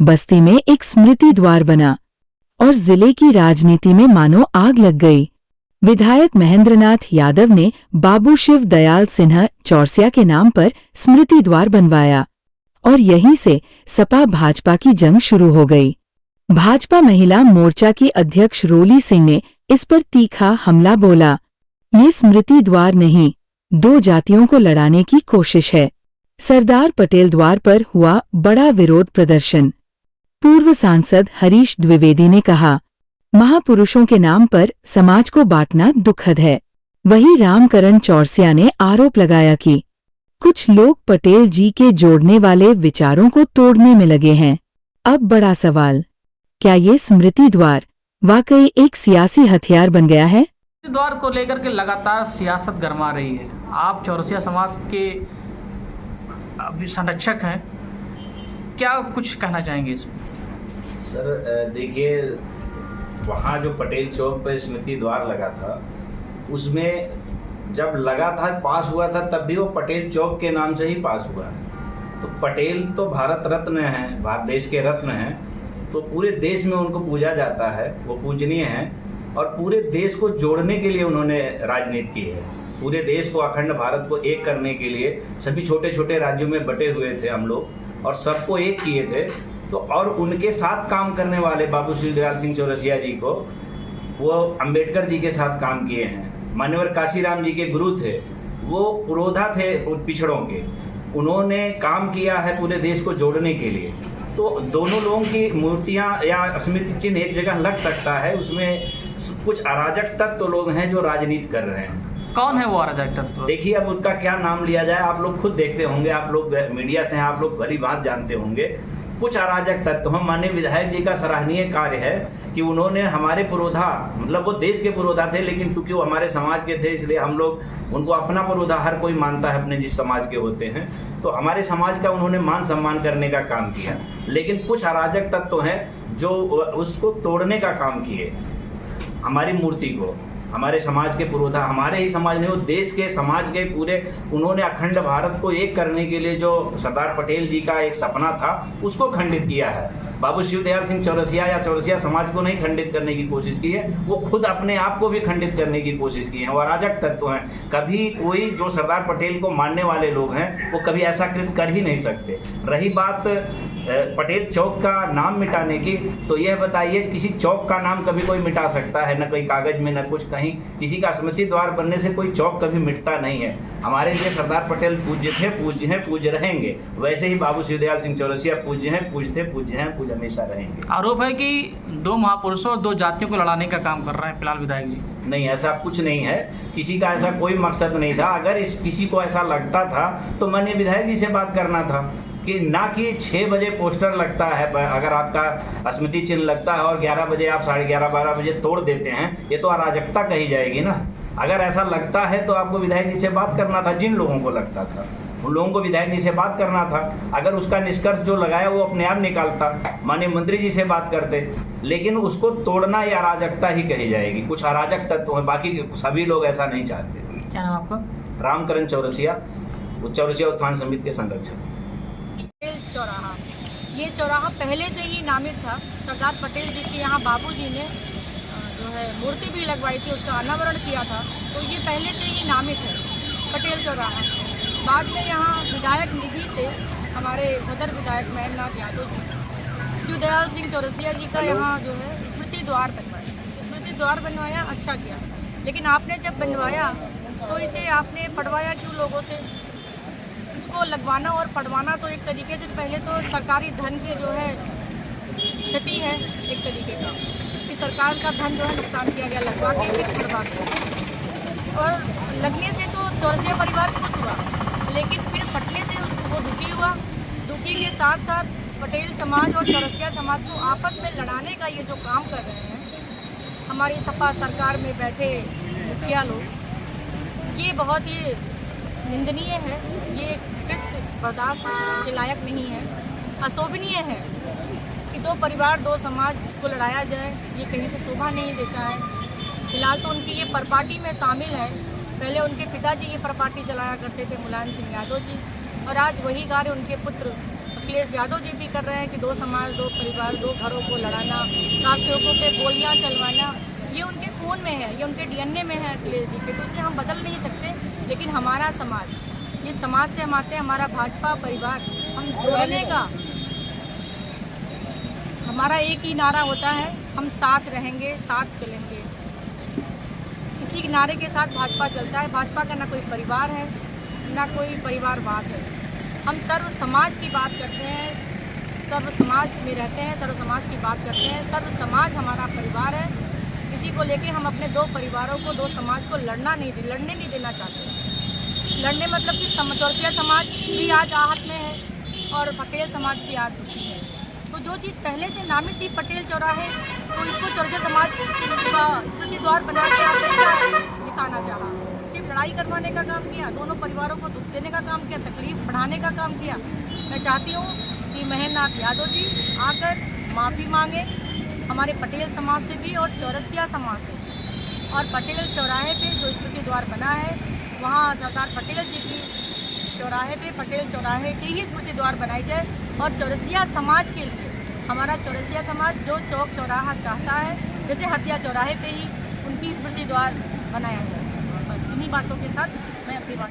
बस्ती में एक स्मृति द्वार बना और जिले की राजनीति में मानो आग लग गई। विधायक महेंद्रनाथ यादव ने बाबू शिव दयाल सिन्हा चौरसिया के नाम पर स्मृति द्वार बनवाया और यहीं से सपा भाजपा की जंग शुरू हो गई। भाजपा महिला मोर्चा की अध्यक्ष रोली सिंह ने इस पर तीखा हमला बोला, ये स्मृति द्वार नहीं, दो जातियों को लड़ाने की कोशिश है। सरदार पटेल द्वार पर हुआ बड़ा विरोध प्रदर्शन। पूर्व सांसद हरीश द्विवेदी ने कहा, महापुरुषों के नाम पर समाज को बांटना दुखद है। वहीं रामकरण चौरसिया ने आरोप लगाया कि कुछ लोग पटेल जी के जोड़ने वाले विचारों को तोड़ने में लगे हैं। अब बड़ा सवाल, क्या ये स्मृति द्वार वाकई एक सियासी हथियार बन गया है? द्वार को लेकर के लगातार सियासत गरमा रही है। आप चौरसिया समाज के संरक्षक हैं, क्या कुछ कहना चाहेंगे इसमें? सर देखिए, वहाँ जो पटेल चौक पर स्मृति द्वार लगा था, उसमें जब लगा था, पास हुआ था, तब भी वो पटेल चौक के नाम से ही पास हुआ है। तो पटेल तो भारत रत्न हैं, भारत देश के रत्न हैं, तो पूरे देश में उनको पूजा जाता है, वो पूजनीय हैं और पूरे देश को जोड़ने के लिए उन्होंने राजनीति की है। पूरे देश को, अखंड भारत को एक करने के लिए सभी छोटे छोटे राज्यों में बटे हुए थे हम लोग और सबको एक किए थे। तो और उनके साथ काम करने वाले बाबू शिव दयाल सिंह चौरसिया जी को, वो अंबेडकर जी के साथ काम किए हैं। मान्यवर काशीराम जी के गुरु थे, वो पुरोधा थे पिछड़ों के, उन्होंने काम किया है पूरे देश को जोड़ने के लिए। तो दोनों लोगों की मूर्तियां या स्मृति चिन्ह एक जगह लग सकता है, उसमें कुछ अराजक तत्व लोग हैं जो राजनीति कर रहे हैं। कौन है वो अराजक तत्व? देखिए, अब उनका क्या नाम लिया जाए, आप लोग खुद देखते होंगे, आप लोग मीडिया से हैं, आप लोग भली बात जानते होंगे। कुछ अराजक तत्व, हम माननीय विधायक जी का सराहनीय कार्य है कि उन्होंने हमारे पुरोधा, मतलब वो देश के पुरोधा थे, लेकिन चूंकि वो हमारे समाज के थे, इसलिए हम लोग उनको अपना पुरोधा हर कोई मानता है अपने जिस समाज के होते हैं। तो हमारे समाज का उन्होंने मान सम्मान करने का काम किया। लेकिन कुछ अराजक तत्व हैं जो उसको तोड़ने का काम किए, हमारी मूर्ति को, हमारे समाज के पुरोधा, हमारे ही समाज ने, वो देश के समाज के पूरे, उन्होंने अखंड भारत को एक करने के लिए जो सरदार पटेल जी का एक सपना था, उसको खंडित किया है। बाबू शिव दयाल सिंह चौरसिया या चौरसिया समाज को नहीं खंडित करने की कोशिश की है, वो खुद अपने आप को भी खंडित करने की कोशिश की है। वो अराजक तत्व हैं। कभी कोई जो सरदार पटेल को मानने वाले लोग हैं, वो कभी ऐसा कृत्य कर ही नहीं सकते। रही बात पटेल चौक का नाम मिटाने की, तो यह बताइए, किसी चौक का नाम कभी कोई मिटा सकता है? न कोई कागज में, न कुछ कहीं। किसी का स्मृति द्वार बनने से कोई चौक कभी मिटता नहीं है। हमारे लिए सरदार पटेल पूज्य थे, पूज्य हैं, पूज्य रहेंगे। वैसे ही बाबू शिव दयाल सिंह चौरसिया पूज्य हैं, पूज्य थे, पूज्य हैं, पूज्य हमेशा रहेंगे। आरोप है कि दो महापुरुषों और दो जातियों को लड़ाने का काम कर रहे हैं फिलहाल विधायक जी। नहीं, ऐसा कुछ नहीं है, किसी का ऐसा कोई मकसद नहीं था। अगर किसी को ऐसा लगता था तो माननीय विधायक जी से बात करना था कि ना कि 6 बजे पोस्टर लगता है, अगर आपका स्मृति चिन्ह लगता है और 11 बजे आप 11:30 12 बजे तोड़ देते हैं, ये तो अराजकता कही जाएगी ना। अगर ऐसा लगता है तो आपको विधायक जी से बात करना था। जिन लोगों को लगता था उन लोगों को विधायक जी से बात करना था। अगर उसका निष्कर्ष जो लगाया वो अपने आप निकालता, माननीय मंत्री जी से बात करते। लेकिन उसको तोड़ना या अराजकता ही कही जाएगी। कुछ अराजक तत्व हैं, बाकी सभी लोग ऐसा नहीं चाहते। क्या नाम आपका? रामकरण चौरसिया, चौरसिया उत्थान समिति के संरक्षक। चौराहा, ये चौराहा पहले से ही नामित था। सरदार पटेल जी के यहाँ बाबूजी ने जो है मूर्ति भी लगवाई थी, उसका अनावरण किया था, तो ये पहले से ही नामित है पटेल चौराहा। बाद में यहाँ विधायक निधि से हमारे सदर विधायक महेंद्रनाथ यादव जी, शिव दयाल सिंह चौरसिया जी का यहाँ जो है स्मृति द्वार बनवाया, अच्छा किया। लेकिन आपने जब बनवाया तो इसे आपने पढ़वाया क्यों लोगों से? इसको लगवाना और पढ़वाना तो एक तरीके से, पहले तो सरकारी धन के जो है क्षति है एक तरीके का, कि सरकार का धन जो है नुकसान किया गया लगवा के, फिर पढ़वा के। और लगने से तो चौरसिया परिवार खुश हुआ, लेकिन फिर फटने से वो दुखी हुआ। दुखी के साथ साथ पटेल समाज और चौरसिया समाज को आपस में लड़ाने का ये जो काम कर रहे हैं हमारी सपा सरकार में बैठे मुखिया लोग, ये बहुत ही निंदनीय है। ये कृत्य बर्दाश्त के लायक नहीं है, अशोभनीय है कि दो परिवार, दो समाज को लड़ाया जाए। ये कहीं से शोभा नहीं देता है। फिलहाल तो उनकी ये परपार्टी में शामिल है। पहले उनके पिताजी ये परपार्टी चलाया करते थे, मुलायम सिंह यादव जी, और आज वही कार्य उनके पुत्र अखिलेश यादव जी भी कर रहे हैं कि 2 समाज 2 परिवार 2 घरों को लड़ाना, राष्ट्रीयों पे गोलियां चलवाना, ये उनके खून में है, ये उनके डीएनए में है अखिलेश जी के, तो इसे हम बदल नहीं सकते। लेकिन हमारा समाज, जिस समाज से हम आते हैं, हमारा भाजपा परिवार, हम जोड़ने का हमारा एक ही नारा होता है, हम साथ रहेंगे, साथ चलेंगे। इसी नारे के साथ भाजपा चलता है। भाजपा का ना कोई परिवार है, ना कोई परिवारवाद है। हम सर्व समाज की बात करते हैं, सर्व समाज में रहते हैं, सर्व समाज की बात करते हैं। सर्व समाज हमारा परिवार है। इसी को लेके हम अपने 2 परिवारों को, 2 समाज को लड़ने नहीं देना चाहते। लड़ने मतलब कि चौरसिया समाज भी आज आहत में है और पटेल समाज भी आज दुखी है। तो जो चीज़ पहले से नामित थी पटेल चौराहे, तो इसको चौरसिया समाज का स्मृति द्वार बना के आपने दिखाना चाहा। सिर्फ लड़ाई करवाने का काम किया, दोनों परिवारों को दुख देने का काम किया, तकलीफ बढ़ाने का काम किया। मैं चाहती हूँ कि महेंद्रनाथ यादव जी आकर माफ़ी मांगे हमारे पटेल समाज से भी और चौरसिया समाज से। और पटेल चौराहे पे जो स्मृति द्वार बना है, वहाँ सरदार पटेल जी की चौराहे पे पटेल चौराहे की ही स्मृति द्वार बनाई जाए। और चौरसिया समाज के लिए, हमारा चौरसिया समाज जो चौक चौराहा चाहता है, जैसे हत्या चौराहे पे ही उनकी स्मृति द्वार बनाया जाए। बस इन्हीं बातों के साथ मैं अपनी बात